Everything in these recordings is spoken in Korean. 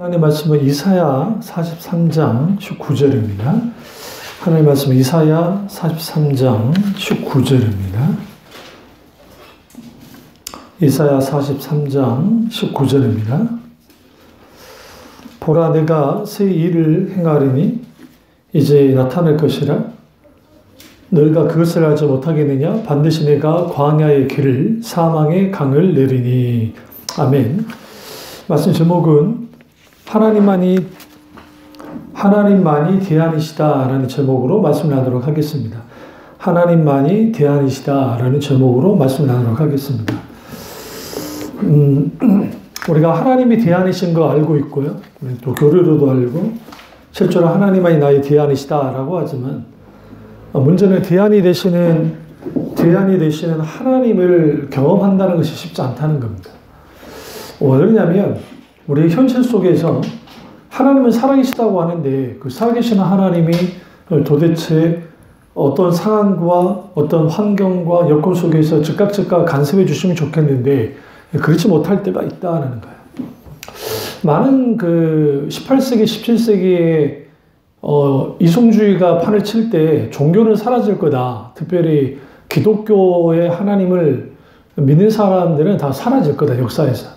하나님 말씀은 이사야 43장 19절입니다. 하나님 말씀은 이사야 43장 19절입니다. 이사야 43장 19절입니다. 보라, 내가 새 일을 행하리니 이제 나타날 것이라. 너희가 그것을 알지 못하겠느냐? 반드시 내가 광야의 길을, 사망의 강을 내리니. 아멘. 말씀 제목은 하나님만이 대안이시다 라는 제목으로 말씀을 나누도록 하겠습니다. 하나님만이 대안이시다 라는 제목으로 말씀을 나누도록 하겠습니다. 우리가 하나님이 대안이신 거 알고 있고요. 또 교리로도 알고 실제로 하나님만이 나의 대안이시다 라고 하지만 문제는 대안이 되시는 하나님을 경험한다는 것이 쉽지 않다는 겁니다. 왜 그러냐면 우리 현실 속에서 하나님은 살아계시다고 하는데 그 살아계시는 하나님이 도대체 어떤 상황과 어떤 환경과 여건 속에서 즉각 간섭해 주시면 좋겠는데 그렇지 못할 때가 있다는 거예요. 많은 18세기, 17세기에 이송주의가 판을 칠 때 종교는 사라질 거다. 특별히 기독교의 하나님을 믿는 사람들은 다 사라질 거다, 역사에서.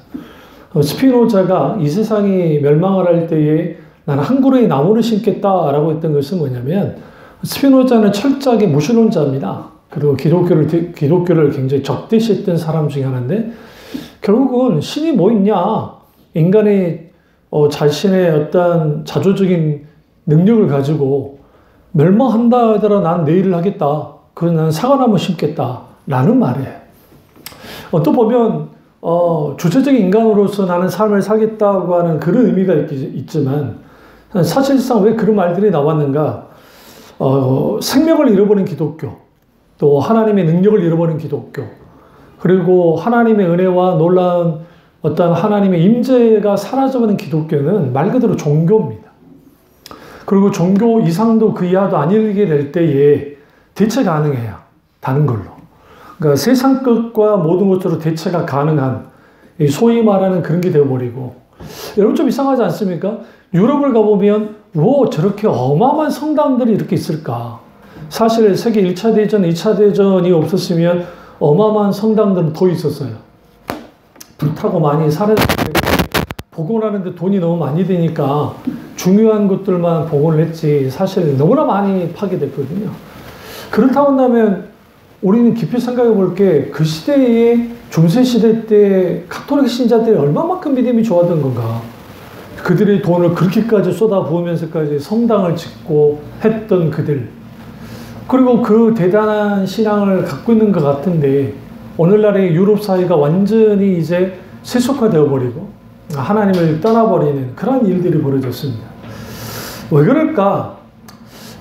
스피노자가 이 세상이 멸망을 할 때에 나는 한 그루의 나무를 심겠다라고 했던 것은 뭐냐면, 스피노자는 철저하게 무신론자입니다. 그리고 기독교를 굉장히 적대시했던 사람 중에 하나인데, 결국은 신이 뭐 있냐? 인간이 자신의 어떤 자조적인 능력을 가지고 멸망한다 하더라 난 내일을 하겠다. 그건 난 사과나무 심겠다. 라는 말이에요. 또 보면 주체적인 인간으로서 나는 삶을 살겠다고 하는 그런 의미가 있지만 사실상 왜 그런 말들이 나왔는가? 생명을 잃어버린 기독교, 또 하나님의 능력을 잃어버린 기독교, 그리고 하나님의 은혜와 놀라운 어떤 하나님의 임재가 사라져버린 기독교는 말 그대로 종교입니다. 그리고 종교 이상도 그 이하도 아니게 될 때에 대체 가능해요. 다른 걸로. 그러니까 세상 것과 모든 것으로 대체가 가능한 소위 말하는 그런 게 되어버리고, 여러분 좀 이상하지 않습니까? 유럽을 가보면 저렇게 어마어마한 성당들이 이렇게 있을까? 사실 세계 1차 대전, 2차 대전이 없었으면 어마어마한 성당들은 더 있었어요. 불타고 많이 사라졌는데 복원하는데 돈이 너무 많이 드니까 중요한 것들만 복원을 했지 사실 너무나 많이 파괴됐거든요. 그렇다고 한다면 우리는 깊이 생각해 볼 게 그 시대에 중세시대 때 가톨릭 신자들이 얼마만큼 믿음이 좋았던 건가. 그들의 돈을 그렇게까지 쏟아부으면서까지 성당을 짓고 했던 그들. 그리고 그 대단한 신앙을 갖고 있는 것 같은데 오늘날의 유럽 사회가 완전히 이제 세속화되어 버리고 하나님을 떠나버리는 그런 일들이 벌어졌습니다. 왜 그럴까?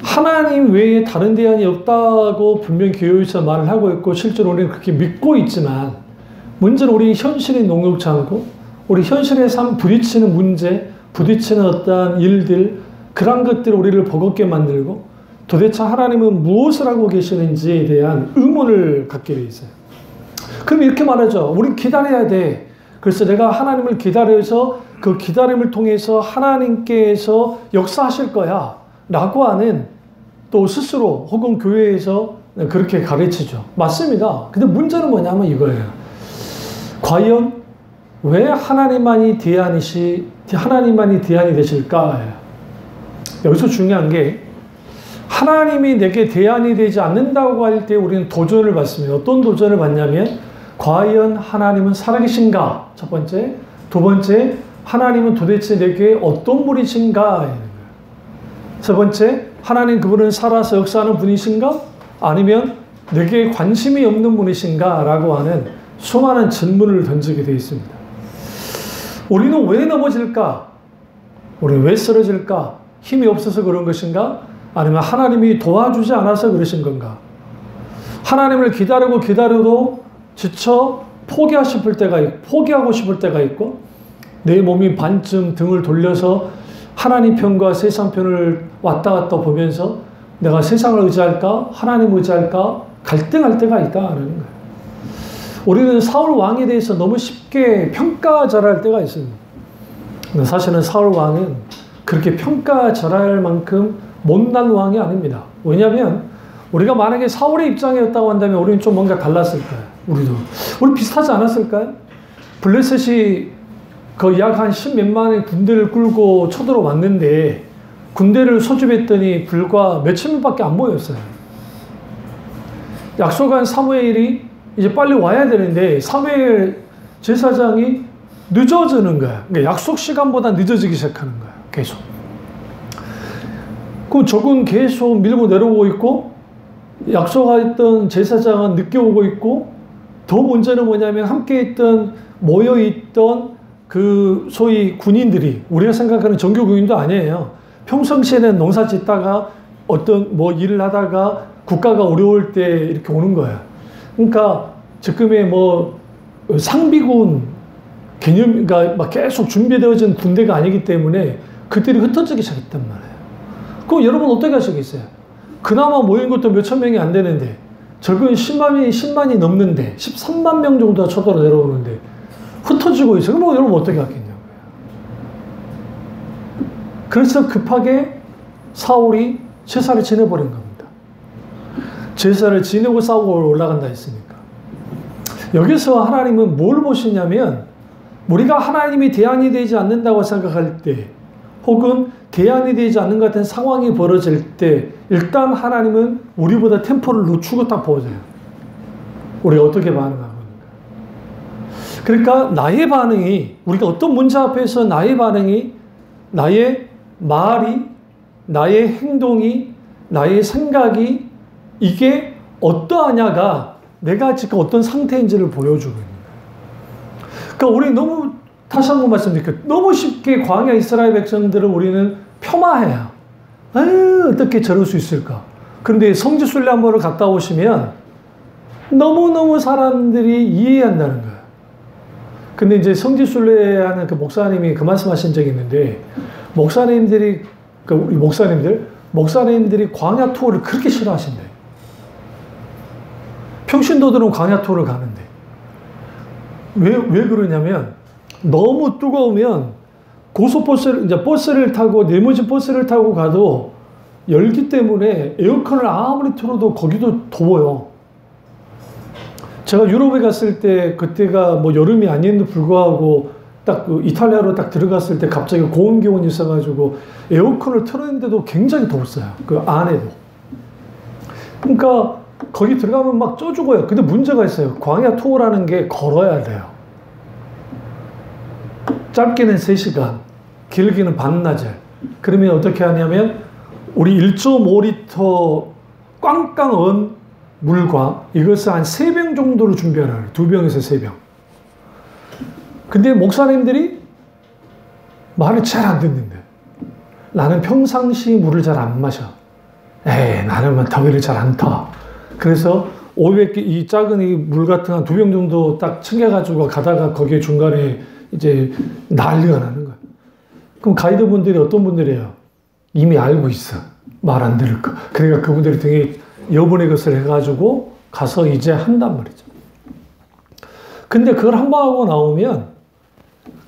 하나님 외에 다른 대안이 없다고 분명 교회에서 말을 하고 있고 실제로 우리는 그렇게 믿고 있지만 문제는 우리 현실이 녹록지 않고 우리 현실의 삶 부딪히는 문제, 부딪히는 어떠한 일들, 그런 것들이 우리를 버겁게 만들고 도대체 하나님은 무엇을 하고 계시는지에 대한 의문을 갖게 돼 있어요. 그럼 이렇게 말하죠. 우린 기다려야 돼. 그래서 내가 하나님을 기다려서 그 기다림을 통해서 하나님께서 역사하실 거야 라고 하는 또 스스로 혹은 교회에서 그렇게 가르치죠. 맞습니다. 근데 문제는 뭐냐면 이거예요. 과연 왜 하나님만이 대안이 되실까? 여기서 중요한 게 하나님이 내게 대안이 되지 않는다고 할 때 우리는 도전을 받습니다. 어떤 도전을 받냐면 과연 하나님은 살아계신가? 첫 번째. 두 번째, 하나님은 도대체 내게 어떤 분이신가? 세 번째, 하나님 그분은 살아서 역사하는 분이신가? 아니면 내게 관심이 없는 분이신가? 라고 하는 수많은 질문을 던지게 되어 있습니다. 우리는 왜 넘어질까? 우리는 왜 쓰러질까? 힘이 없어서 그런 것인가? 아니면 하나님이 도와주지 않아서 그러신 건가? 하나님을 기다려도 지쳐 포기하고 싶을 때가 있고 내 몸이 반쯤 등을 돌려서 하나님 편과 세상 편을 왔다 갔다 보면서 내가 세상을 의지할까? 하나님 의지할까? 갈등할 때가 있다는 거예요. 우리는 사울 왕에 대해서 너무 쉽게 평가절하할 때가 있습니다. 사실은 사울 왕은 그렇게 평가절하할 만큼 못난 왕이 아닙니다. 왜냐하면 우리가 만약에 사울의 입장이었다고 한다면 우리는 좀 뭔가 달랐을 거예요. 우리 비슷하지 않았을까요? 블레셋이 그 약 한 10몇만의 군대를 끌고 쳐들어왔는데 군대를 소집했더니 불과 몇천 명밖에 안 모였어요. 약속한 사무엘이 이제 빨리 와야 되는데 사무엘 제사장이 늦어지는 거야. 그러니까 약속 시간보다 늦어지기 시작하는 거야. 계속. 그럼 적은 계속 밀고 내려오고 있고 약속했던 제사장은 늦게 오고 있고 더 문제는 뭐냐면 함께 있던 모여있던 그 소위 군인들이 우리가 생각하는 정규 군인도 아니에요. 평상시에는 농사 짓다가 어떤 뭐 일을 하다가 국가가 어려울 때 이렇게 오는 거야. 그러니까 지금의 뭐 상비군 개념, 그러니까 막 계속 준비되어진 군대가 아니기 때문에 그들이 흩어지기 시작했단 말이에요. 그럼 여러분 어떻게 하시겠어요? 그나마 모인 것도 몇천 명이 안 되는데 적은 10만이 넘는데 13만 명 정도가 쳐들어 내려오는데 흩어지고 있어요. 그럼 여러분 어떻게 하겠냐고요. 그래서 급하게 사울이 제사를 지내버린 겁니다. 제사를 지내고 싸우고 올라간다 했으니까. 여기서 하나님은 뭘 보시냐면 우리가 하나님이 대안이 되지 않는다고 생각할 때 혹은 대안이 되지 않는 것 같은 상황이 벌어질 때 일단 하나님은 우리보다 템포를 늦추고 딱 보여줘요. 우리가 어떻게 반응하고 있는가. 그러니까 나의 반응이 우리가 어떤 문제 앞에서 나의 반응이 나의 말이 나의 행동이 나의 생각이 이게 어떠하냐가 내가 지금 어떤 상태인지를 보여주고 있는 거예요. 그러니까 우리 너무 다시 한번 말씀드릴게요. 너무 쉽게 광야 이스라엘 백성들을 우리는 폄하해요. 아유, 어떻게 저럴 수 있을까? 그런데 성지순례 한 번을 갔다 오시면 너무너무 사람들이 이해한다는 거예요. 근데 이제 성지순례하는 그 목사님이 그 말씀하신 적이 있는데 목사님들이 우리 목사님들이 광야 투어를 그렇게 싫어하신대요. 평신도들은 광야 투어를 가는데 왜 그러냐면 너무 뜨거우면 버스를 타고 네모진 버스를 타고 가도 열기 때문에 에어컨을 아무리 틀어도 거기도 더워요. 제가 유럽에 갔을 때 그때가 뭐 여름이 아닌데도 불구하고 딱 그 이탈리아로 딱 들어갔을 때 갑자기 고온 기온이 있어가지고 에어컨을 틀었는데도 굉장히 더웠어요. 그 안에도. 그러니까 거기 들어가면 막 쪄 죽어요. 근데 문제가 있어요. 광야 투어라는 게 걸어야 돼요. 짧게는 3시간, 길게는 반나절. 그러면 어떻게 하냐면 우리 1.5리터 꽝꽝 언 물과 이것을 한 3병 정도로 준비하는 거예요. 2병에서 3병. 근데 목사님들이 말을 잘 안 듣는데 나는 평상시 물을 잘 안 마셔. 나는 더위를 잘 안 타. 그래서 500개 이 작은 이 물 같은 한 2병 정도 딱 챙겨가지고 가다가 거기에 중간에 이제 난리가 나는 거야. 그럼 가이드분들이 어떤 분들이에요? 이미 알고 있어. 말 안 들을 거. 그러니까 그분들이 되게 여분의 것을 해가지고 가서 이제 한단 말이죠. 근데 그걸 한 번 하고 나오면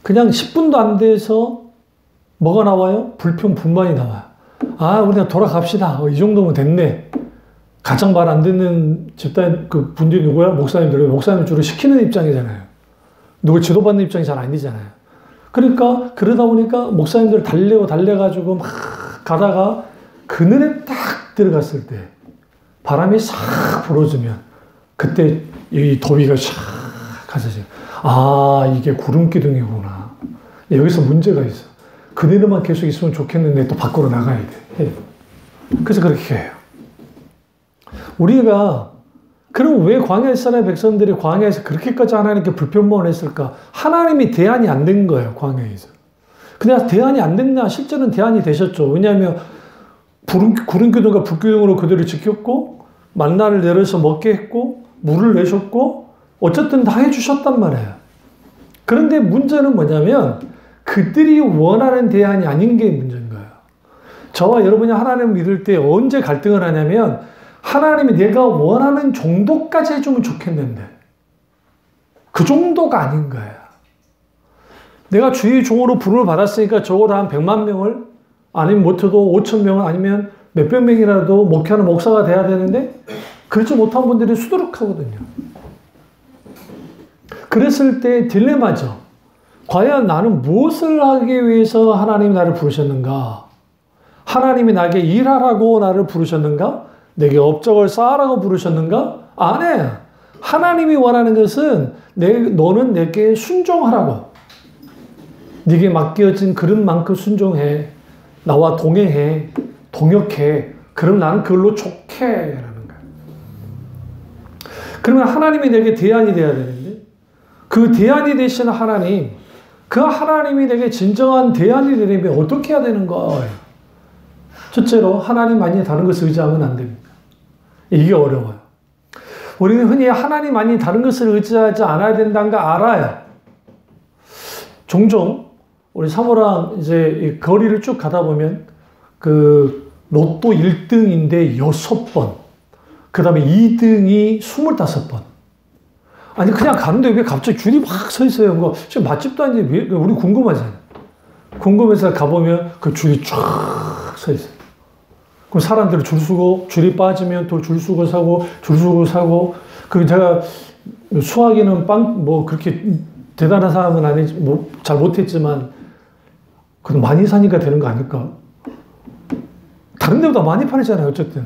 그냥 10분도 안 돼서 뭐가 나와요? 불평불만이 나와요. 우리가 돌아갑시다. 이 정도면 됐네. 가장 말 안 듣는 집단 그 분들이 누구야? 목사님들. 목사님 주로 시키는 입장이잖아요. 누구 지도받는 입장이 잘 아니잖아요. 그러니까 그러다 보니까 목사님들 달려가지고 막 가다가 그늘에 딱 들어갔을 때 바람이 싹 불어주면 그때 이 더위가 싹 가져져요. 이게 구름기둥이구나. 여기서 문제가 있어. 그늘에만 계속 있으면 좋겠는데 또 밖으로 나가야 돼. 그래서 그렇게 해요. 우리가 그럼 왜 광야 이스라엘 백성들이 광야에서 그렇게까지 하나님께 불평만 했을까? 하나님이 대안이 안 된 거예요, 광야에서. 근데 대안이 안 됐나? 실제는 대안이 되셨죠. 왜냐하면 구름기둥과 불기둥으로 그들을 지켰고 만나를 내려서 먹게 했고 물을 내셨고 어쨌든 다 해주셨단 말이에요. 그런데 문제는 뭐냐면 그들이 원하는 대안이 아닌 게 문제인 거예요. 저와 여러분이 하나님을 믿을 때 언제 갈등을 하냐면 하나님이 내가 원하는 정도까지 해주면 좋겠는데 그 정도가 아닌 거예요. 내가 주의 종으로 부름을 받았으니까 적어도 한 100만 명을, 아니면 못해도 5천 명을, 아니면 몇백 명이라도 목회하는 목사가 돼야 되는데 그렇지 못한 분들이 수두룩하거든요. 그랬을 때 딜레마죠. 과연 나는 무엇을 하기 위해서 하나님이 나를 부르셨는가? 하나님이 나에게 일하라고 나를 부르셨는가? 내게 업적을 쌓으라고 부르셨는가? 아니에요. 하나님이 원하는 것은 너는 내게 순종하라고. 네게 맡겨진 그릇만큼 순종해. 나와 동행해. 동역해. 그럼 나는 그걸로 좋게 라는 거예요. 그러면 하나님이 내게 대안이 돼야 되는데 그 대안이 되시는 하나님, 그 하나님이 내게 진정한 대안이 되려면 어떻게 해야 되는 거예요? 첫째로 하나님 아닌 다른 것을 의지하면 안 됩니다. 이게 어려워요. 우리는 흔히 하나님 아닌 다른 것을 의지하지 않아야 된다는 거 알아요. 종종 우리 사모랑 이제 거리를 쭉 가다 보면 그 로또 1등인데 6번, 그 다음에 2등이 25번. 아니 그냥 가는데 왜 갑자기 줄이 막 서 있어요? 뭐 지금 맛집도 아닌데 우리 궁금하잖아요. 궁금해서 가보면 그 줄이 쫙 서 있어요. 그럼 사람들이 줄 서고 줄이 빠지면 또 줄 서고 사고 줄 서고 사고. 그 제가 수학에는 뭐 그렇게 대단한 사람은 아니지 뭐 잘 못했지만 그래도 많이 사니까 되는 거 아닐까? 다른 데보다 많이 팔리잖아요. 어쨌든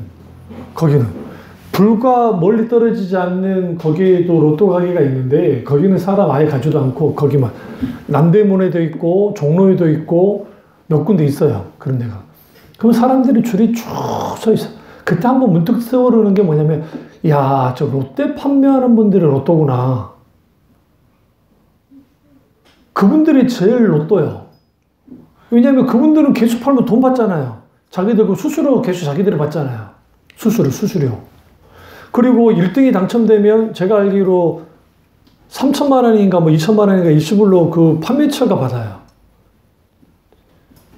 거기는 불과 멀리 떨어지지 않는 거기에도 로또 가게가 있는데 거기는 사람 아예 가지도 않고 거기만 남대문에도 있고 종로에도 있고 몇 군데 있어요. 그런 데가. 그럼 사람들이 줄이 쭉 서 있어. 그때 한번 문득 떠오르는 게 뭐냐면, 야, 저 롯데 판매하는 분들이 로또구나. 그분들이 제일 로또요. 왜냐하면 그분들은 개수 팔면 돈 받잖아요. 자기들 그 수수료 개수 자기들이 받잖아요. 수수료. 그리고 1등이 당첨되면 제가 알기로 3천만 원인가 뭐 2천만 원인가 일시불로 그 판매처가 받아요.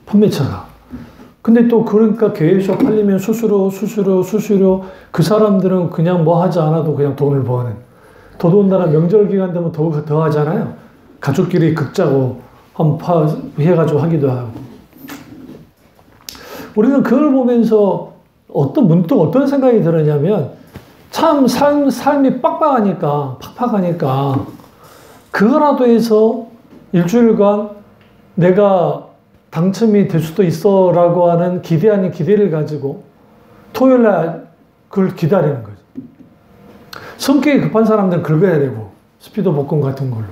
판매처가. 근데 또 그러니까 개수 팔리면 수수료 그 사람들은 그냥 뭐 하지 않아도 그냥 돈을 버는. 더더군다나 명절 기간 되면 더 하잖아요. 가족끼리 극자고 해가지고 하기도 하고. 우리는 그걸 보면서 문득 어떤 생각이 들었냐면 참 삶이 팍팍하니까 그거라도 해서 일주일간 내가 당첨이 될 수도 있어 라고 하는 기대 아닌 기대를 가지고 토요일날 그걸 기다리는 거죠. 성격이 급한 사람들은 긁어야 되고 스피드 복권 같은 걸로.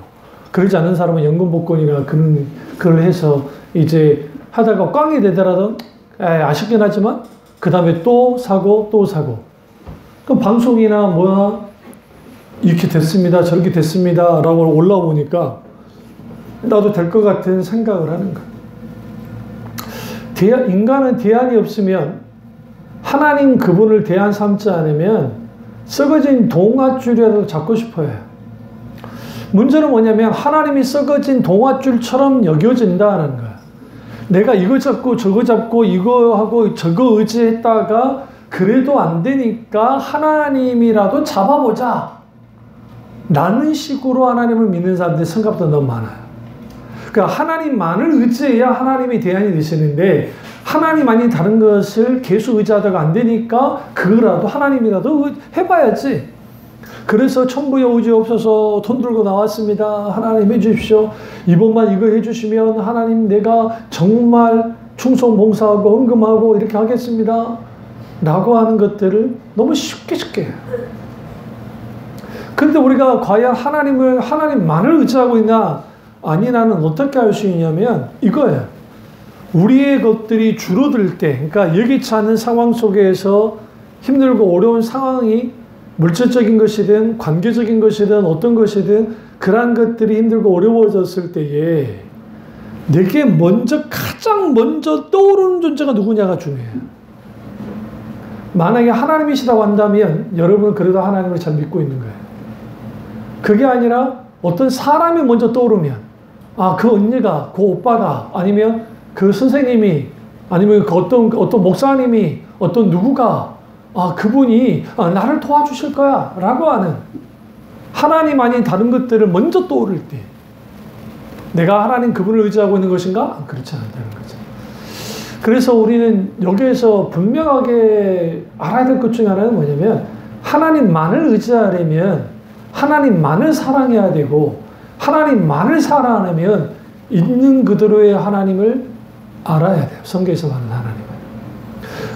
그러지 않는 사람은 연금 복권이나 그걸 해서 이제 하다가 꽝이 되더라도 아쉽긴 하지만 그 다음에 또 사고 그 방송이나 뭐야 이렇게 됐습니다 저렇게 됐습니다 라고 올라오니까 나도 될 것 같은 생각을 하는 거예요. 인간은 대안이 없으면 하나님 그분을 대안 삼지 않으면 썩어진 동아줄이라도 잡고 싶어요. 문제는 뭐냐면 하나님이 썩어진 동아줄처럼 여겨진다는 거야. 내가 이거 잡고 저거 잡고 이거 하고 저거 의지했다가 그래도 안 되니까 하나님이라도 잡아보자 라는 식으로 하나님을 믿는 사람들의 생각도 너무 많아요. 그러니까 하나님만을 의지해야 하나님이 대안이 되시는데 하나님 아닌 다른 것을 계속 의지하다가 안 되니까 그거라도 하나님이라도 해봐야지. 그래서 천부의 의지 없어서 돈 들고 나왔습니다. 하나님 해주십시오. 이번만 이거 해주시면 하나님 내가 정말 충성 봉사하고 헌금하고 이렇게 하겠습니다. 라고 하는 것들을 너무 쉽게 해요. 그런데 우리가 과연 하나님만을 의지하고 있나? 아니, 나는 어떻게 알 수 있냐면 이거예요. 우리의 것들이 줄어들 때, 그러니까 예기치 않은 상황 속에서 힘들고 어려운 상황이 물질적인 것이든 관계적인 것이든 어떤 것이든 그러한 것들이 힘들고 어려워졌을 때에 내게 가장 먼저 떠오르는 존재가 누구냐가 중요해요. 만약에 하나님이시라고 한다면 여러분은 그래도 하나님을 잘 믿고 있는 거예요. 그게 아니라 어떤 사람이 먼저 떠오르면 그 언니가, 그 오빠가, 아니면 그 선생님이, 아니면 그 어떤 목사님이, 어떤 누구가, 그분이 나를 도와주실 거야 라고 하는 하나님 아닌 다른 것들을 먼저 떠오를 때 내가 하나님 그분을 의지하고 있는 것인가? 그렇지 않다는 거죠. 그래서 우리는 여기에서 분명하게 알아야 될 것 중에 하나는 뭐냐면 하나님만을 의지하려면 하나님만을 사랑해야 되고 하나님만을 사랑하려면 있는 그대로의 하나님을 알아야 돼요. 성경에서 말하는 하나님을.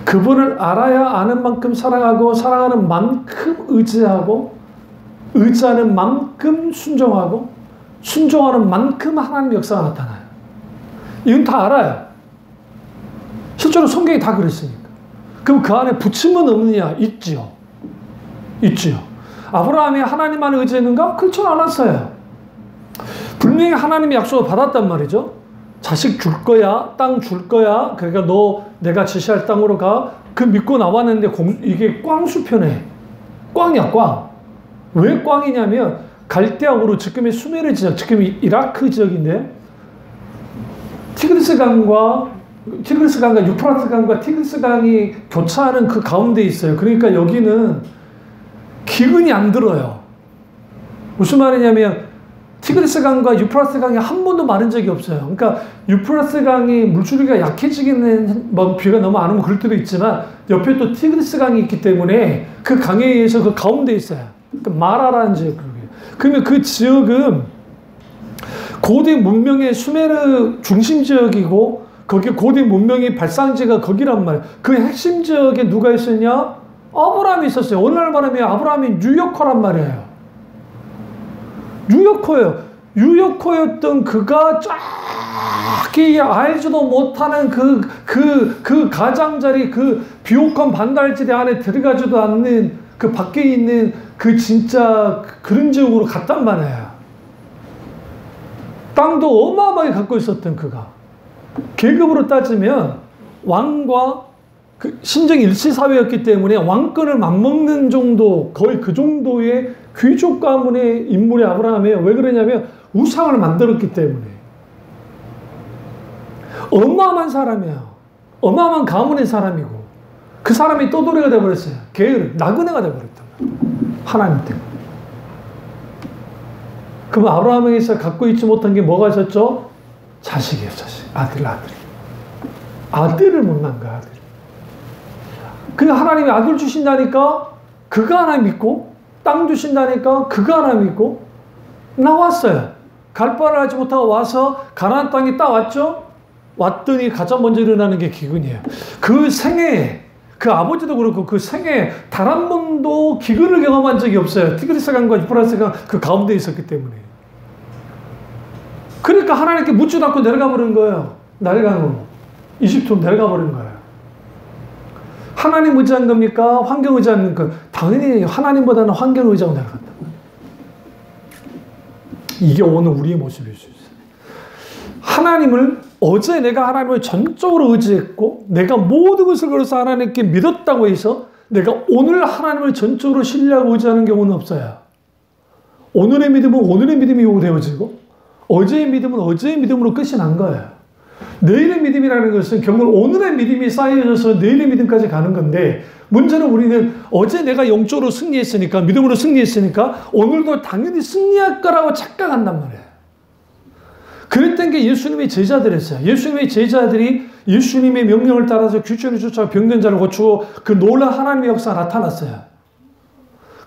그분을 알아야 아는 만큼 사랑하고 사랑하는 만큼 의지하고 의지하는 만큼 순종하고 순종하는 만큼 하나님의 역사가 나타나요. 이건 다 알아요. 실제로 성경이 다 그랬으니까. 그럼 그 안에 붙임은 없느냐? 있지요. 있지요. 아브라함이 하나님만을 의지했는가? 그렇지 않았어요. 분명히 하나님의 약속을 받았단 말이죠. 자식 줄 거야, 땅 줄 거야. 그러니까 너 내가 지시할 땅으로 가. 그 믿고 나왔는데 이게 꽝수표네. 꽝이야, 꽝. 왜 꽝이냐면 갈대아우르, 지금의 수메르 지역, 지금의 이라크 지역인데 티그리스 강과 유프라트 강과 티그리스 강이 교차하는 그 가운데 있어요. 그러니까 여기는 기근이 안 들어요. 무슨 말이냐면 티그리스 강과 유프라트 강이 한 번도 마른 적이 없어요. 그러니까 유프라트 강이 물줄기가 약해지기는 뭐 비가 너무 안 오면 그럴 때도 있지만 옆에 또 티그리스 강이 있기 때문에 그 강에 의해서 그 가운데 있어요. 그러니까 마라라는 지역. 그러면 그 지역은 고대 문명의 수메르 중심 지역이고 거기 고대 문명의 발상지가 거기란 말이에요. 그 핵심 지역에 누가 있었냐? 아브라함이 있었어요. 오늘날 말하면 아브라함이 뉴요커란 말이에요. 뉴요커예요. 뉴요커였던 그가 쫙히 알지도 못하는 그 가장자리, 그 비옥한 반달지대 안에 들어가지도 않는 그 밖에 있는 그 진짜 그런 지역으로 갔단 말이에요. 땅도 어마어마하게 갖고 있었던 그가. 계급으로 따지면 왕과 그 신정 일치사회였기 때문에 왕권을 맞먹는 정도, 거의 그 정도의 귀족 가문의 인물이 아브라함이에요. 왜 그러냐면 우상을 만들었기 때문에. 어마어마한 사람이에요. 어마어마한 가문의 사람이고 그 사람이 떠돌이가 돼버렸어요. 게으르, 나그네가 돼버렸단 말이에요. 하나님 때문에. 그럼 아브라함에게서 갖고 있지 못한 게 뭐가 있었죠? 자식이에요, 자식. 아들. 아들을 못 낳은 거야, 아들. 그 하나님이 아들 주신다니까 그가 하나 믿고 땅 주신다니까 그가 하나 믿고 나왔어요. 갈 바를 하지 못하고 와서 가나안 땅에 딱 왔죠? 왔더니 가장 먼저 일어나는 게 기근이에요. 그 생애에 그 아버지도 그렇고 그 생애에 단 한 번도 기근을 경험한 적이 없어요. 티그리스 강과 유프라스 강 그 가운데 있었기 때문에. 그러니까 하나님께 묻지도 않고 내려가 버린 거예요. 나일강으로. 이집트로 내려가 버린 거예요. 하나님 의지한 겁니까? 환경 의지한 겁니까? 당연히 하나님보다는 환경을 의지하고 내려간다. 이게 오늘 우리의 모습일 수 있어요. 하나님을 어제 내가 하나님을 전적으로 의지했고 내가 모든 것을 걸어서 하나님께 믿었다고 해서 내가 오늘 하나님을 전적으로 신뢰하고 의지하는 경우는 없어요. 오늘의 믿음은 오늘의 믿음이 요구되어지고 어제의 믿음은 어제의 믿음으로 끝이 난 거예요. 내일의 믿음이라는 것은 결국 오늘의 믿음이 쌓여져서 내일의 믿음까지 가는 건데 문제는 우리는 어제 내가 영적으로 승리했으니까 믿음으로 승리했으니까 오늘도 당연히 승리할 거라고 착각한단 말이에요. 그랬던 게 예수님의 제자들이었어요. 예수님의 제자들이 예수님의 명령을 따라서 귀신을 쫓아 병든 자를 고치고 그 놀라운 하나님의 역사가 나타났어요.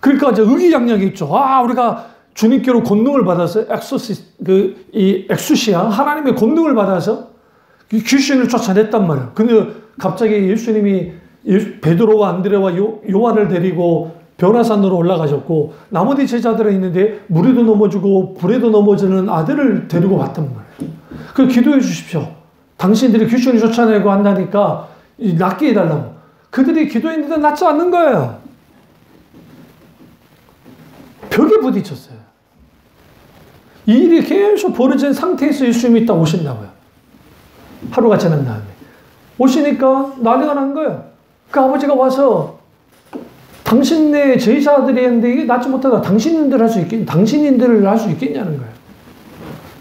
그러니까 이제 의기양양했죠. 우리가 주님께로 권능을 받아서 엑수시아 하나님의 권능을 받아서 귀신을 쫓아냈단 말이에요. 근데 갑자기 예수님이 베드로와 안드레와 요한을 데리고 변화산으로 올라가셨고 나머지 제자들은 있는데 물에도 넘어지고 불에도 넘어지는 아들을 데리고 왔단 말이에요. 그래서 기도해 주십시오. 당신들이 귀신을 쫓아내고 한다니까 낫게 해달라고. 그들이 기도했는데 낫지 않는 거예요. 벽에 부딪혔어요. 이 일이 계속 벌어진 상태에서 예수님이 딱 오신다고요. 하루가 지난 다음에. 오시니까 난리가 난 거예요. 그 아버지가 와서 당신네 제자들이 했는데 이게 낫지 못하다. 당신인들 할 수 있겠냐는 거예요.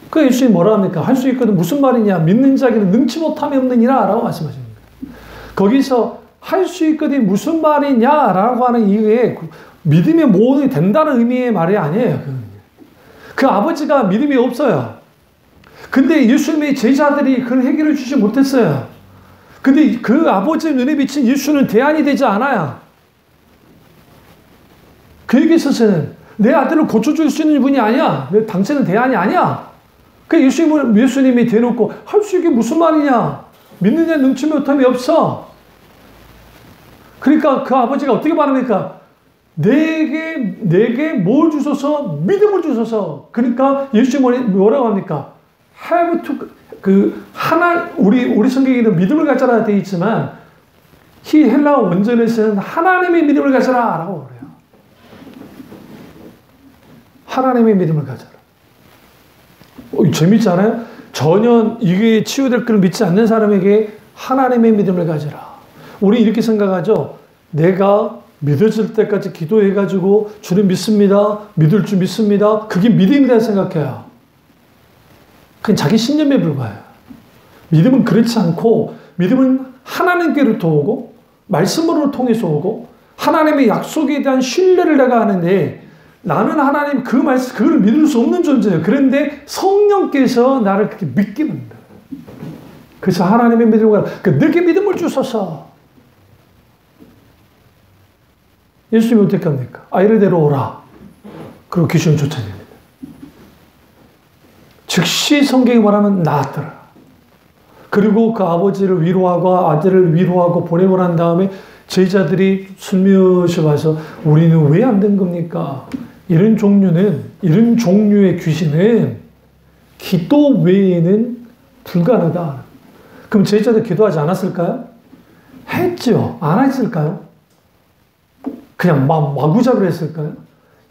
그 예수님이 뭐라 합니까? 할 수 있거든. 무슨 말이냐? 믿는 자에게는 능치 못함이 없느니라 라고 말씀하시는 거예요. 거기서 할 수 있거든 무슨 말이냐라고 하는 이유에 믿음의 모든 된다는 의미의 말이 아니에요. 그 아버지가 믿음이 없어요. 근데 예수님의 제자들이 그걸 해결해 주지 못했어요. 근데 그 아버지의 눈에 비친 예수는 대안이 되지 않아요. 그에게 있어서는 내 아들을 고쳐줄 수 있는 분이 아니야. 당신은 대안이 아니야. 그 예수님이 대놓고 할 수 있게 무슨 말이냐. 믿느냐 능치 못함이 없어. 그러니까 그 아버지가 어떻게 말합니까? 내게 뭘 주소서? 믿음을 주소서. 그러니까 예수님이 뭐라고 합니까? have to, 우리 성경에는 믿음을 가져라 되어 있지만, 이 헬라어 원전에서는 하나님의 믿음을 가져라 라고 그래요. 하나님의 믿음을 가져라. 재밌지 않아요? 전혀 이게 치유될 걸 믿지 않는 사람에게 하나님의 믿음을 가져라. 우리 이렇게 생각하죠. 내가 믿어질 때까지 기도해가지고 주님 믿습니다. 믿을 줄 믿습니다. 그게 믿음이라 생각해요. 그냥 자기 신념에 불과해요. 믿음은 그렇지 않고, 믿음은 하나님께로부터 오고 말씀으로 통해서 오고 하나님의 약속에 대한 신뢰를 내가 하는데, 나는 하나님 그 말씀, 그걸 믿을 수 없는 존재예요. 그런데 성령께서 나를 그렇게 믿게 만들어요. 그래서 하나님의 믿음을, 내게 믿음을 주소서. 예수님이 어떻게 합니까? 아이를 데려오라. 그리고 귀신을 쫓아냅니다. 즉시 성경이 말하면 나았더라. 그리고 그 아버지를 위로하고 아들을 위로하고 보내고 난 다음에 제자들이 슬며시 와서 우리는 왜 안 된 겁니까? 이런 종류의 귀신은 기도 외에는 불가능하다. 그럼 제자들 기도하지 않았을까요? 했죠. 안 했을까요? 그냥 마구잡이로 했을까요?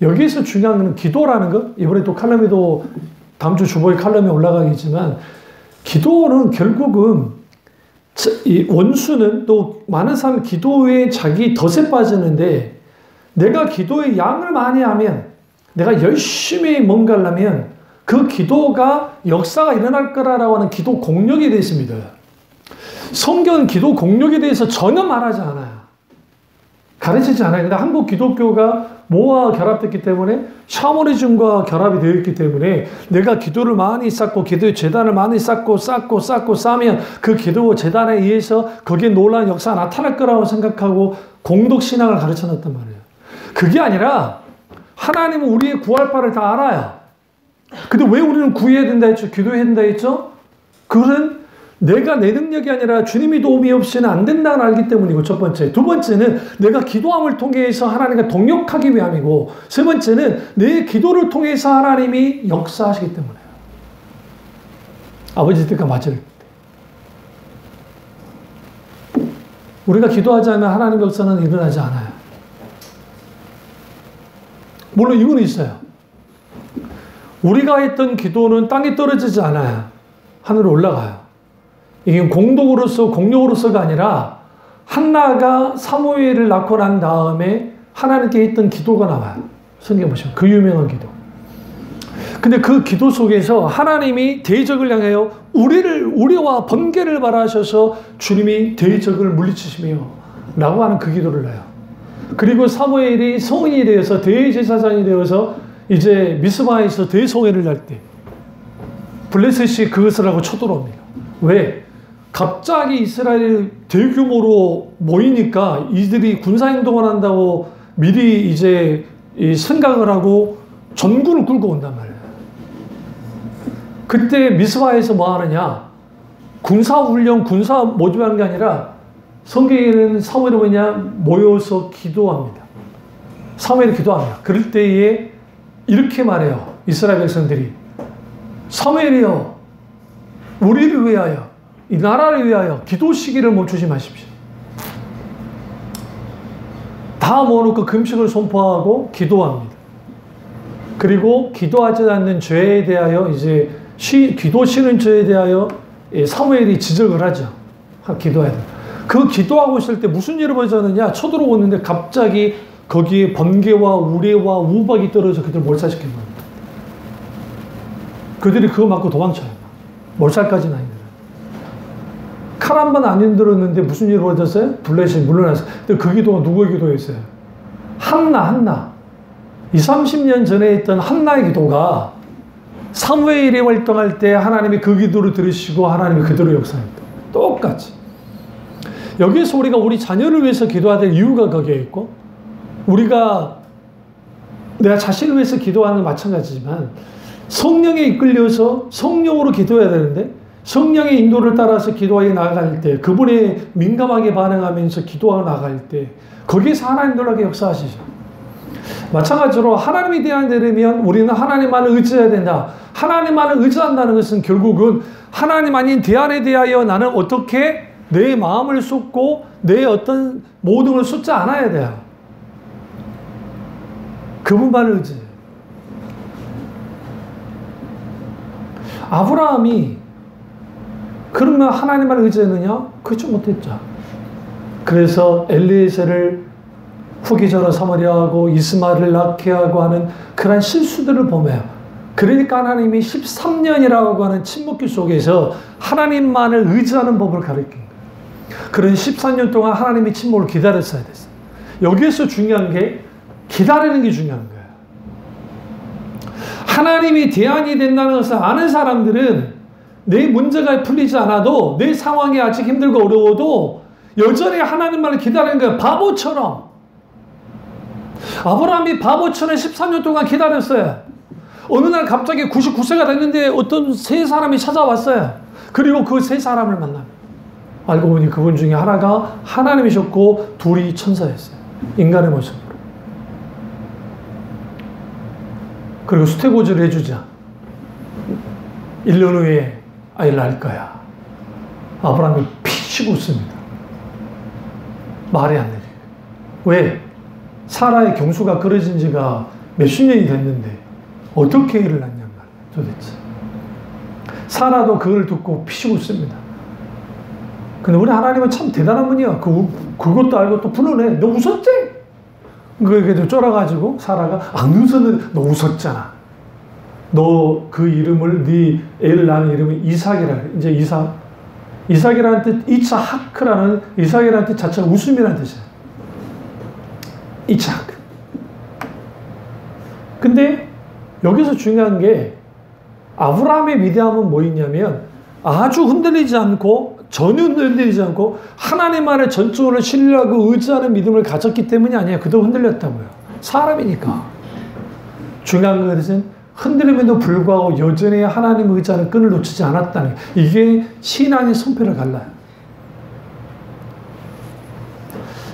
여기에서 중요한 것은 기도라는 것. 이번에 또 칼럼에도 다음 주 주보에 칼럼에 올라가겠지만, 기도는 결국은 이 원수는 또 많은 사람이 기도에 자기 덫에 빠지는데, 내가 기도의 양을 많이 하면, 내가 열심히 뭔가를 하면 그 기도가 역사가 일어날 거라고 하는 기도 공력에 대해서 믿어요. 성경은 기도 공력에 대해서 전혀 말하지 않아요. 가르치지 않아요. 근데 한국 기독교가 뭐와 결합됐기 때문에, 샤머니즘과 결합이 되어 있기 때문에, 내가 기도를 많이 쌓고 기도의 재단을 많이 쌓고 쌓으면 그 기도 재단에 의해서 거기에 놀라운 역사가 나타날 거라고 생각하고 공덕신앙을 가르쳐 놨단 말이에요. 그게 아니라 하나님은 우리의 구할 바를 다 알아요. 근데 왜 우리는 구해야 된다 했죠? 기도해야 된다 했죠? 그것은 내가 내 능력이 아니라 주님이 도움이 없이는 안 된다는 알기 때문이고, 첫 번째. 두 번째는 내가 기도함을 통해서 하나님과 동역하기 위함이고, 세 번째는 내 기도를 통해서 하나님이 역사하시기 때문에요. 아버지 뜻과 맞을 때. 우리가 기도하지 않으면 하나님의 역사는 일어나지 않아요. 물론 이유는 있어요. 우리가 했던 기도는 땅에 떨어지지 않아요. 하늘로 올라가요. 이게 공력으로서가 아니라, 한나가 사무엘을 낳고 난 다음에 하나님께 했던 기도가 나와요. 성경 보시면 그 유명한 기도. 근데 그 기도 속에서 하나님이 대적을 향하여 우리와 번개를 발하셔서 주님이 대적을 물리치시며 라고 하는 그 기도를 해요. 그리고 사무엘이 성인이 되어서 대제사장이 되어서 이제 미스바에서 대성회를 할 때 블레셋이 그것을 하고 쳐들어옵니다. 왜? 갑자기 이스라엘이 대규모로 모이니까 이들이 군사행동을 한다고 미리 이제 생각을 하고 전군을 끌고 온단 말이에요. 그때 미스바에서 뭐 하느냐? 군사훈련, 군사 모집하는 게 아니라 성경에는 사무엘이 뭐냐? 모여서 기도합니다. 사무엘이 기도합니다. 그럴 때에 이렇게 말해요. 이스라엘 백성들이. 사무엘이여, 우리를 위하여, 이 나라를 위하여 기도 시기를 멈추지 마십시오. 다 모아놓고 금식을 선포하고 기도합니다. 그리고 기도하지 않는 죄에 대하여 이제 기도 쉬는 죄에 대하여 사무엘이 지적을 하죠. 기도해야 돼. 그 기도하고 있을 때 무슨 일이 벌어졌느냐? 쳐들어오는데 갑자기 거기에 번개와 우레와 우박이 떨어져 그들을 몰살시킨 겁니다. 그들이 그거 맞고 도망쳐요. 몰살까지는 아닌데. 칼 한 번 안 흔들었는데 무슨 일이 벌어졌어요? 블레셋이 물러났어요. 근데 그 기도가 누구의 기도였어요? 한나. 20, 30년 전에 했던 한나의 기도가 사무엘이 활동할 때 하나님이 그 기도를 들으시고 하나님이 그대로 역사했다. 똑같이. 여기에서 우리가 우리 자녀를 위해서 기도해야 될 이유가 거기에 있고, 우리가 내가 자신을 위해서 기도하는 건 마찬가지지만 성령에 이끌려서 성령으로 기도해야 되는데, 성령의 인도를 따라서 기도하게 나아갈 때, 그분의 민감하게 반응하면서 기도하고 나아갈 때 거기에서 하나님 놀라게 역사하시죠. 마찬가지로 하나님에 대한 데려면 우리는 하나님만을 의지해야 된다. 하나님만을 의지한다는 것은 결국은 하나님 아닌 대안에 대하여 나는 어떻게 내 마음을 쏟고 내 어떤 모든 걸 쏟지 않아야 돼요. 그분만을 의지해요. 아브라함이 그러면 하나님만을 의지했느냐? 그렇지 못했죠. 그래서 엘리에셀을 후기자로 삼으려 하고 이스마엘을 낳게 하고 하는 그런 실수들을 보며, 그러니까 하나님이 13년이라고 하는 침묵기 속에서 하나님만을 의지하는 법을 가르친 거예요. 그런 14년 동안 하나님의 침묵을 기다렸어야 됐어요. 여기에서 중요한 게 기다리는 게 중요한 거예요. 하나님이 대안이 된다는 것을 아는 사람들은 내 문제가 풀리지 않아도, 내 상황이 아직 힘들고 어려워도 여전히 하나님만을 기다리는 거예요. 바보처럼. 아브라함이 바보처럼 13년 동안 기다렸어요. 어느 날 갑자기 99세가 됐는데 어떤 세 사람이 찾아왔어요. 그리고 그 세 사람을 만납니다. 알고 보니 그분 중에 하나가 하나님이셨고 둘이 천사였어요. 인간의 모습으로. 그리고 수태고지를 해주자. 1년 후에 아이를 낳을 거야. 아브라함이 피치고 웃습니다. 말이 안 되죠. 왜? 사라의 경수가 끊어진 지가 몇십 년이 됐는데 어떻게 애를 낳냔 말이야, 도대체. 사라도 그걸 듣고 피치고 웃습니다. 근데 우리 하나님은 참 대단한 분이야. 그것도 알고 또 불어내. 너 웃었지? 그게 쫄아가지고 사라가 안 웃었는데 너 웃었잖아. 너 그 이름을, 네 애를 낳은 이름은 이삭이라. 이제 이삭이라는 뜻, 이차하크라는, 이삭이라는 뜻 자체가 웃음이라는 뜻이야. 이삭. 근데 여기서 중요한 게 아브라함의 위대함은 뭐였냐면 아주 흔들리지 않고, 전혀 흔들리지 않고 하나님만을 전적으로 신뢰하고 의지하는 믿음을 가졌기 때문이 아니에요. 그도 흔들렸다고요. 사람이니까. 중요한 것은 흔들림에도 불구하고 여전히 하나님 의지하는 끈을 놓치지 않았다는, 이게 신앙의 성패를 갈라요.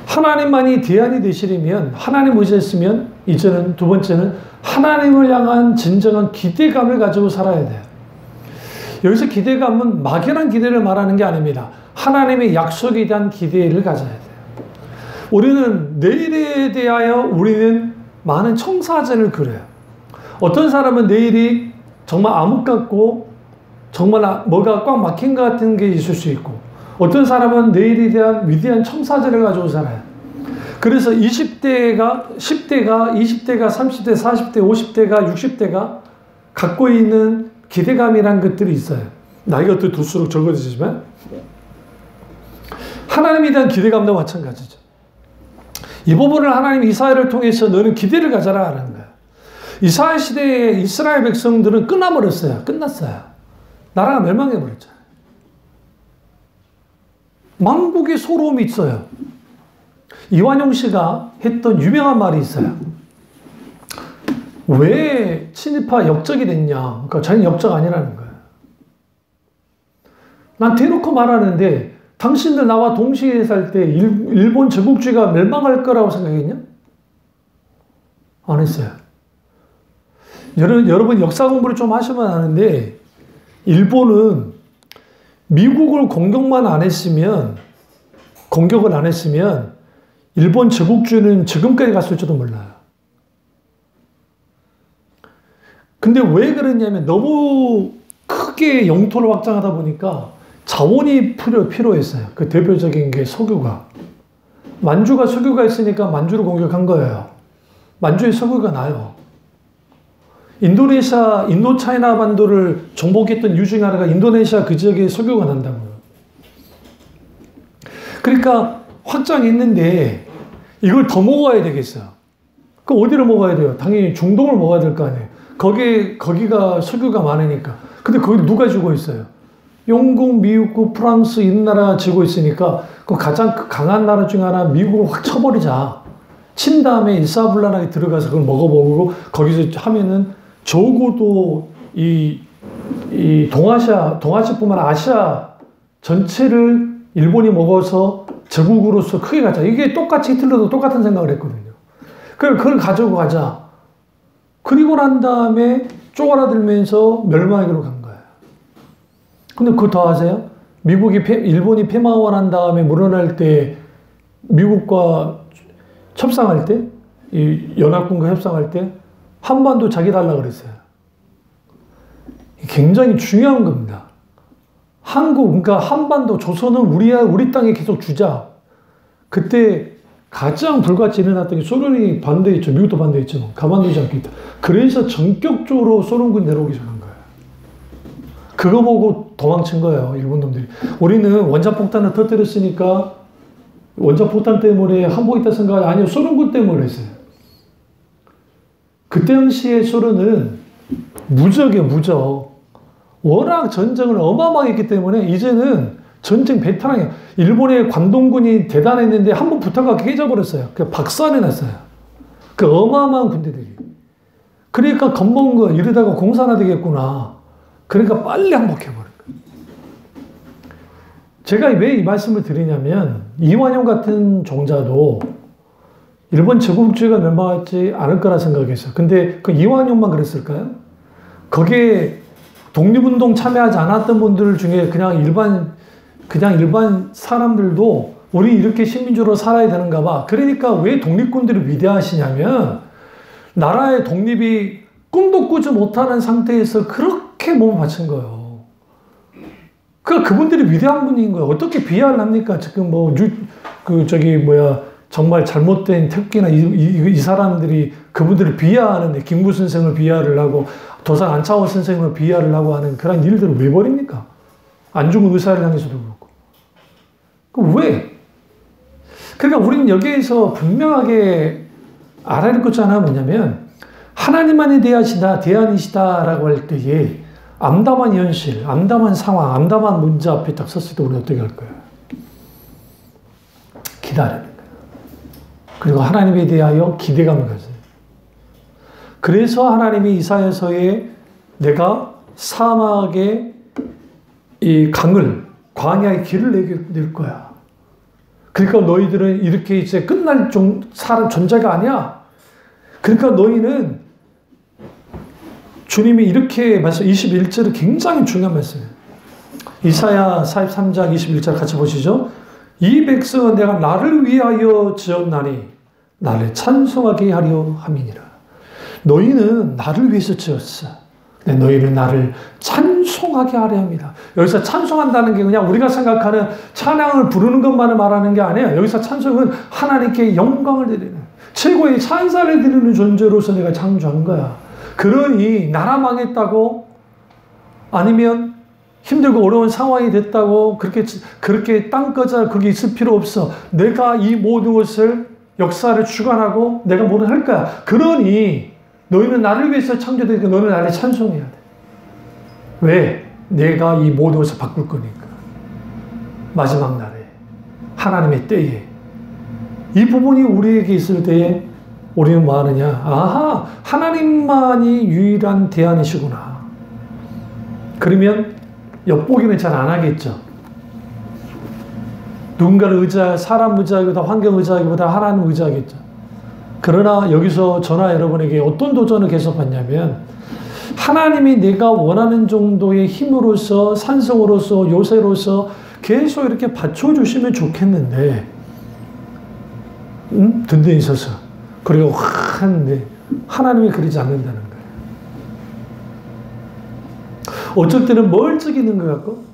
하나님만이 대안이 되시려면, 하나님 의지했으면, 이제는 두 번째는 하나님을 향한 진정한 기대감을 가지고 살아야 돼요. 여기서 기대감은 막연한 기대를 말하는 게 아닙니다. 하나님의 약속에 대한 기대를 가져야 돼요. 우리는 내일에 대하여 우리는 많은 청사진을 그려요. 어떤 사람은 내일이 정말 암흑 같고 정말 뭐가 꽉 막힌 것 같은 게 있을 수 있고, 어떤 사람은 내일에 대한 위대한 청사진을 가지고 살아요. 그래서 20대가, 10대가, 20대가, 30대, 40대, 50대가, 60대가 갖고 있는 기대감이란 것들이 있어요. 나이가 또 들수록 적어지지만 하나님에 대한 기대감도 마찬가지죠. 이 부분을 하나님 이사야를 통해서 너는 기대를 가져라 하는 거예요. 이사야 시대에 이스라엘 백성들은 끝나버렸어요. 끝났어요. 나라가 멸망해버렸잖아요. 만국의 소로움이 있어요. 이완용 씨가 했던 유명한 말이 있어요. 왜 친일파 역적이 됐냐? 그러니까 자기는 역적 아니라는 거예요. 난 대놓고 말하는데 당신들 나와 동시에 살 때 일본 제국주의가 멸망할 거라고 생각했냐? 안 했어요. 여러분 역사 공부를 좀 하시면 아는데 일본은 미국을 공격을 안 했으면 일본 제국주의는 지금까지 갔을지도 몰라요. 근데 왜 그랬냐면 너무 크게 영토를 확장하다 보니까 자원이 필요했어요. 그 대표적인 게 석유가. 만주가 석유가 있으니까 만주를 공격한 거예요. 만주에 석유가 나요. 인도차이나 반도를 정복했던 이유 중에 하나가 인도네시아 그 지역에 석유가 난다고요. 그러니까 확장했는데 이걸 더 먹어야 되겠어요. 그럼 어디를 먹어야 돼요? 당연히 중동을 먹어야 될 거 아니에요. 거기가 석유가 많으니까. 근데 거기 누가 쥐고 있어요? 영국, 미국, 프랑스 이런 나라가 쥐고 있으니까 그 가장 강한 나라 중에 하나 미국을 확 쳐버리자. 친 다음에 일사불란하게 들어가서 그걸 먹어보고 거기서 하면은 적어도 이 동아시아뿐만 아니라 아시아 전체를 일본이 먹어서 제국으로서 크게 가자. 이게 똑같이 히틀러도 똑같은 생각을 했거든요. 그걸 가지고 가자. 그리고 난 다음에 쪼그라들면서 멸망하기로 간 거예요. 근데 그거 더 아세요? 일본이 패망하고 다음에 물러날 때 미국과 협상할 때, 이 연합군과 협상할 때 한반도 자기 달라 그랬어요. 굉장히 중요한 겁니다. 그러니까 한반도, 조선은 우리 땅에 계속 주자. 그때 가장 불같이 일어났던 게 소련이 반대했죠. 미국도 반대했죠. 가만두지 않겠다. 그래서 전격적으로 소련군이 내려오기 시작한 거예요. 그거 보고 도망친 거예요. 일본 놈들이. 우리는 원자폭탄을 터뜨렸으니까 원자폭탄 때문에 한복 있다 생각이 아니요. 소련군 때문에 했어요. 그때 당시에 소련은 무적이에요. 무적. 워낙 전쟁을 어마어마하게 했기 때문에 이제는 전쟁 베테랑이에요. 일본의 관동군이 대단했는데 한번 붙어가 깨져버렸어요. 그 박살내놨어요. 그 어마어마한 군대들이. 그러니까 겁먹은 거 이러다가 공산화 되겠구나. 그러니까 빨리 항복해버린 거예요. 제가 왜 이 말씀을 드리냐면 이완용 같은 종자도 일본 제국주의가 멸망하지 않을 거라 생각했어요. 근데 그 이완용만 그랬을까요? 거기에 독립운동 참여하지 않았던 분들 중에 그냥 일반 사람들도 우리 이렇게 식민지로 살아야 되는가 봐. 그러니까 왜 독립군들이 위대하시냐면 나라의 독립이 꿈도 꾸지 못하는 상태에서 그렇게 몸을 바친 거예요. 그분들이 위대한 분인 거예요. 어떻게 비하를 합니까? 지금 정말 잘못된 특기나 이 사람들이 그분들을 비하하는데 김구 선생을 비하를 하고 도산 안창호 선생을 비하를 하고 하는 그런 일들을 왜 벌입니까? 안 죽은 의사를 향해서도 그렇고. 왜? 그러니까 우리는 여기에서 분명하게 알아야 할 것이 하나 뭐냐면 하나님만이 대안이시다라고 할 때에 암담한 현실, 암담한 상황, 암담한 문제 앞에 딱 섰을 때 우리는 어떻게 할 거예요? 기다리는 거예요. 그리고 하나님에 대하여 기대감을 가져요. 그래서 하나님이 이사야서에 내가 사막에 이 광야의 길을 낼 거야. 그러니까 너희들은 이렇게 이제 끝날 존재가 아니야. 그러니까 너희는 주님이 이렇게 말씀 21절은 굉장히 중요한 말씀이에요. 이사야 43장 21절 같이 보시죠. 이 백성은 내가 나를 위하여 지었나니 나를 찬송하게 하려 함이니라. 너희는 나를 위해서 지었어. 너희는 나를 찬송하게 하려 합니다. 여기서 찬송한다는 게 그냥 우리가 생각하는 찬양을 부르는 것만을 말하는 게 아니에요. 여기서 찬송은 하나님께 영광을 드리는 최고의 찬사를 드리는 존재로서 내가 창조한 거야. 그러니 나라 망했다고 아니면 힘들고 어려운 상황이 됐다고 그렇게 땅거자 거기 있을 필요 없어. 내가 이 모든 것을 역사를 주관하고 내가 뭐를 할 거야. 그러니 너희는 나를 위해서 창조되니까 너희는 나를 찬송해야 돼. 왜? 내가 이 모든 것을 바꿀 거니까. 마지막 날에 하나님의 때에 이 부분이 우리에게 있을 때에 우리는 뭐 하느냐? 아하, 하나님만이 유일한 대안이시구나. 그러면 엿보기는 잘 안 하겠죠. 누군가를 사람 의지하기보다 환경 의지하기보다 하나님 의지하겠죠. 그러나 여기서 저나 여러분에게 어떤 도전을 계속 받냐면 하나님이 내가 원하는 정도의 힘으로서 산성으로서 요새로서 계속 이렇게 받쳐주시면 좋겠는데 든든히 서서 그리고 하는데 하나님이 그러지 않는다는 거예요. 어쩔 때는 멀찍이 있는 것 같고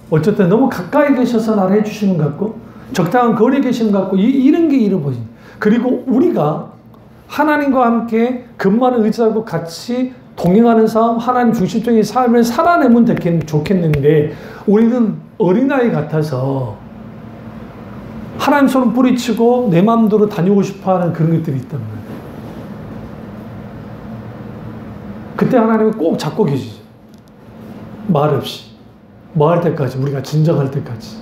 어쩔 때는 너무 가까이 계셔서 나를 해주시는 것 같고 적당한 거리에 계시는 것 같고 이런 게 이루어집니다. 그리고 우리가 하나님과 함께 그분만을 의지하고 같이 동행하는 삶, 하나님 중심적인 삶을 살아내면 좋겠는데 우리는 어린아이 같아서 하나님처럼 뿌리치고 내 마음대로 다니고 싶어하는 그런 것들이 있단 말이에요. 그때 하나님이 꼭 잡고 계시죠. 말 없이. 뭐 할 때까지, 우리가 진정할 때까지.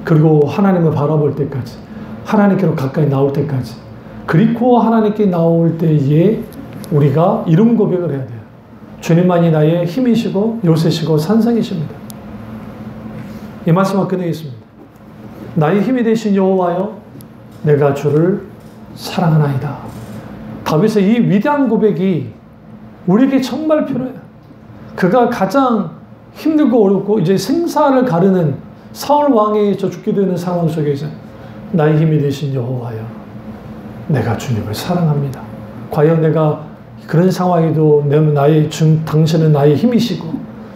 그리고 하나님을 바라볼 때까지. 하나님께로 가까이 나올 때까지. 그리고 하나님께 나올 때에 우리가 이름 고백을 해야 돼요. 주님만이 나의 힘이시고 요새시고 산성이십니다. 이 말씀을 끝내겠습니다. 나의 힘이 되신 여호와여, 내가 주를 사랑하나이다. 다윗의 이 위대한 고백이 우리에게 정말 필요해요. 그가 가장 힘들고 어렵고 이제 생사를 가르는 사울 왕에게 죽게 되는 상황 속에서 나의 힘이 되신 여호와여, 내가 주님을 사랑합니다. 과연 내가 그런 상황에도 당신은 나의 힘이시고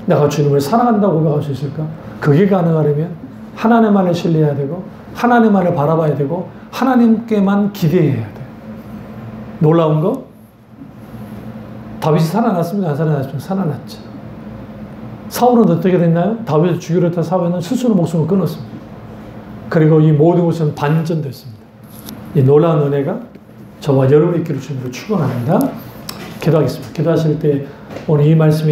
내가 주님을 사랑한다고 고백할 수 있을까? 그게 가능하려면 하나님만을 신뢰해야 되고 하나님만을 바라봐야 되고 하나님께만 기대해야 돼. 놀라운 거? 다윗이 살아났습니까? 안 살아났습니까? 살아났죠. 사울은 어떻게 됐나요? 다윗을 죽이려 했던 사울은 스스로 목숨을 끊었습니다. 그리고 이 모든 것은 반전됐습니다. 이 놀라운 은혜가 저와 여러분의 길을 주님으로 축원합니다. 기도하겠습니다. 기도하실 때 오늘 이 말씀이